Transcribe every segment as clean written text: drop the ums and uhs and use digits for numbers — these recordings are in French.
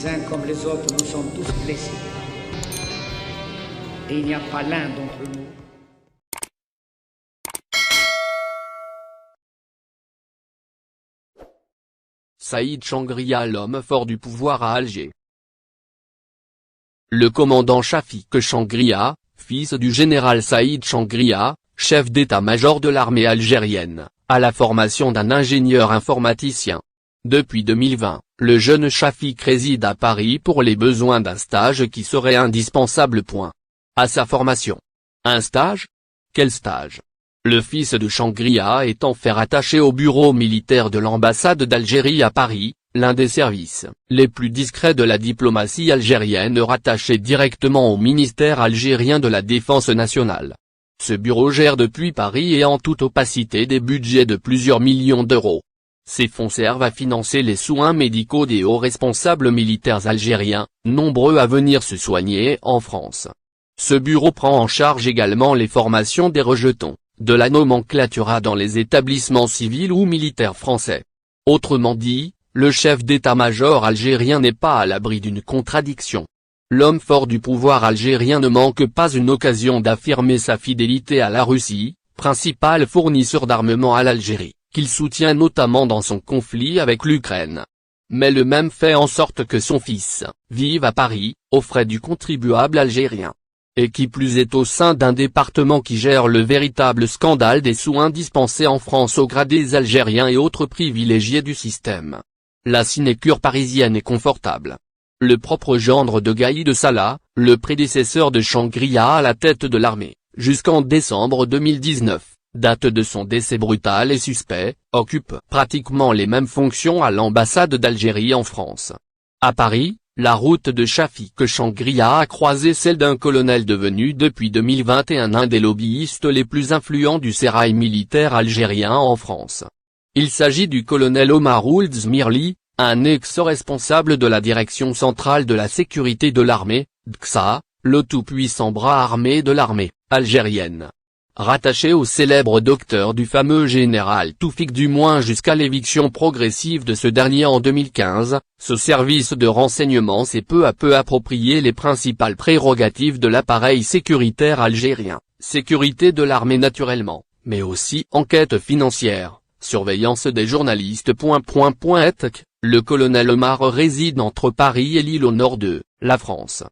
Les uns comme les autres, nous sommes tous blessés. Et il n'y a pas l'un d'entre nous. Saïd Changria, l'homme fort du pouvoir à Alger. Le commandant Chafik Changria, fils du général Saïd Changria, chef d'état-major de l'armée algérienne, a la formation d'un ingénieur informaticien. Depuis 2020, le jeune Chafik réside à Paris pour les besoins d'un stage qui serait indispensable. À sa formation. Un stage? Quel stage? Le fils de Changria est en fait rattaché au bureau militaire de l'ambassade d'Algérie à Paris, l'un des services les plus discrets de la diplomatie algérienne rattaché directement au ministère algérien de la Défense nationale. Ce bureau gère depuis Paris et en toute opacité des budgets de plusieurs millions d'euros. Ces fonds servent à financer les soins médicaux des hauts responsables militaires algériens, nombreux à venir se soigner en France. Ce bureau prend en charge également les formations des rejetons, de la nomenclatura dans les établissements civils ou militaires français. Autrement dit, le chef d'état-major algérien n'est pas à l'abri d'une contradiction. L'homme fort du pouvoir algérien ne manque pas une occasion d'affirmer sa fidélité à la Russie, principal fournisseur d'armement à l'Algérie, qu'il soutient notamment dans son conflit avec l'Ukraine. Mais le même fait en sorte que son fils vive à Paris, aux frais du contribuable algérien. Et qui plus est au sein d'un département qui gère le véritable scandale des soins dispensés en France aux gradés algériens et autres privilégiés du système. La sinécure parisienne est confortable. Le propre gendre de Gaïd Salah, le prédécesseur de Changria à la tête de l'armée, jusqu'en décembre 2019, date de son décès brutal et suspect, occupe pratiquement les mêmes fonctions à l'ambassade d'Algérie en France. À Paris, la route de Chafik Changria a croisé celle d'un colonel devenu depuis 2021 un des lobbyistes les plus influents du sérail militaire algérien en France. Il s'agit du colonel Omar Ould Zmirli, un ex-responsable de la Direction centrale de la sécurité de l'armée, DXA, le tout-puissant bras armé de l'armée algérienne. Rattaché au célèbre docteur du fameux général Toufik du moins jusqu'à l'éviction progressive de ce dernier en 2015, ce service de renseignement s'est peu à peu approprié les principales prérogatives de l'appareil sécuritaire algérien, sécurité de l'armée naturellement, mais aussi enquête financière, surveillance des journalistes. Le colonel Omar réside entre Paris et l'île au nord de la France.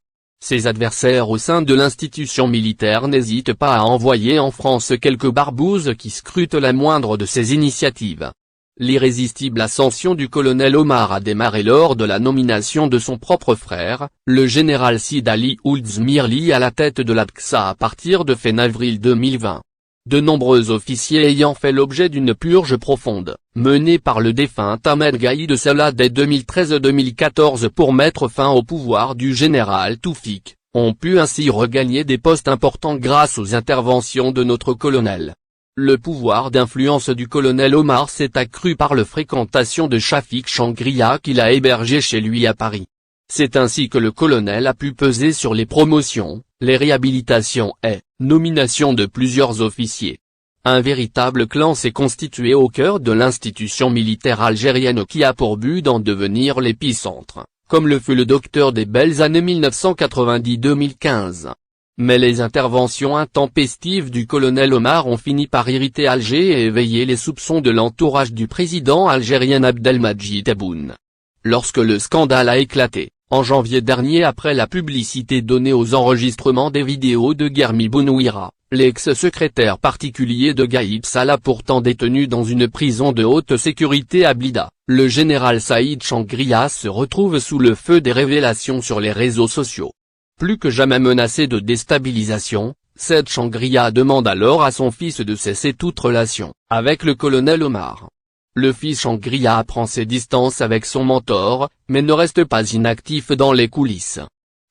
Ses adversaires au sein de l'institution militaire n'hésitent pas à envoyer en France quelques barbouzes qui scrutent la moindre de ses initiatives. L'irrésistible ascension du colonel Omar a démarré lors de la nomination de son propre frère, le général Sid Ali Ould Zmirli à la tête de la DXA à partir de fin avril 2020. De nombreux officiers ayant fait l'objet d'une purge profonde, menée par le défunt Ahmed Gaïd Salah dès 2013-2014 pour mettre fin au pouvoir du général Toufik, ont pu ainsi regagner des postes importants grâce aux interventions de notre colonel. Le pouvoir d'influence du colonel Omar s'est accru par la fréquentation de Chafik Changria qu'il a hébergé chez lui à Paris. C'est ainsi que le colonel a pu peser sur les promotions, les réhabilitations et nominations de plusieurs officiers. Un véritable clan s'est constitué au cœur de l'institution militaire algérienne qui a pour but d'en devenir l'épicentre, comme le fut le docteur des belles années 1990-2015. Mais les interventions intempestives du colonel Omar ont fini par irriter Alger et éveiller les soupçons de l'entourage du président algérien Abdelmadjid Tebboune. Lorsque le scandale a éclaté, en janvier dernier après la publicité donnée aux enregistrements des vidéos de Germi Bounouira, l'ex-secrétaire particulier de Gaïd Salah pourtant détenu dans une prison de haute sécurité à Blida, le général Saïd Changria se retrouve sous le feu des révélations sur les réseaux sociaux. Plus que jamais menacé de déstabilisation, Saïd Changria demande alors à son fils de cesser toute relation avec le colonel Omar. Le fils Changria prend ses distances avec son mentor, mais ne reste pas inactif dans les coulisses.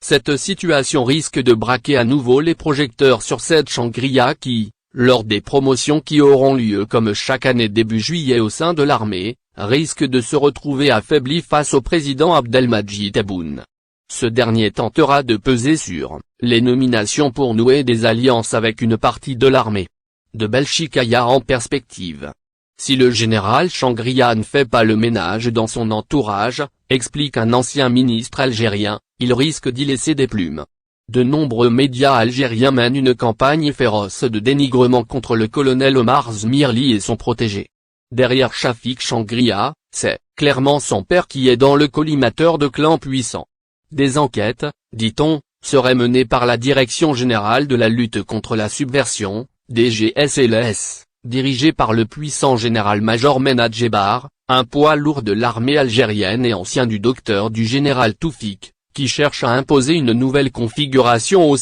Cette situation risque de braquer à nouveau les projecteurs sur Saïd Changria qui, lors des promotions qui auront lieu comme chaque année début juillet au sein de l'armée, risque de se retrouver affaibli face au président Abdelmadjid Tebboune. Ce dernier tentera de peser sur les nominations pour nouer des alliances avec une partie de l'armée. De belles chicayas en perspective. Si le général Changria ne fait pas le ménage dans son entourage, explique un ancien ministre algérien, il risque d'y laisser des plumes. De nombreux médias algériens mènent une campagne féroce de dénigrement contre le colonel Omar Zmirli et son protégé. Derrière Chafik Changria, c'est clairement son père qui est dans le collimateur de clans puissants. Des enquêtes, dit-on, seraient menées par la Direction générale de la lutte contre la subversion, DGSLS, dirigée par le puissant général-major Mena Djebar, un poids lourd de l'armée algérienne et ancien du docteur du général Toufik, qui cherche à imposer une nouvelle configuration au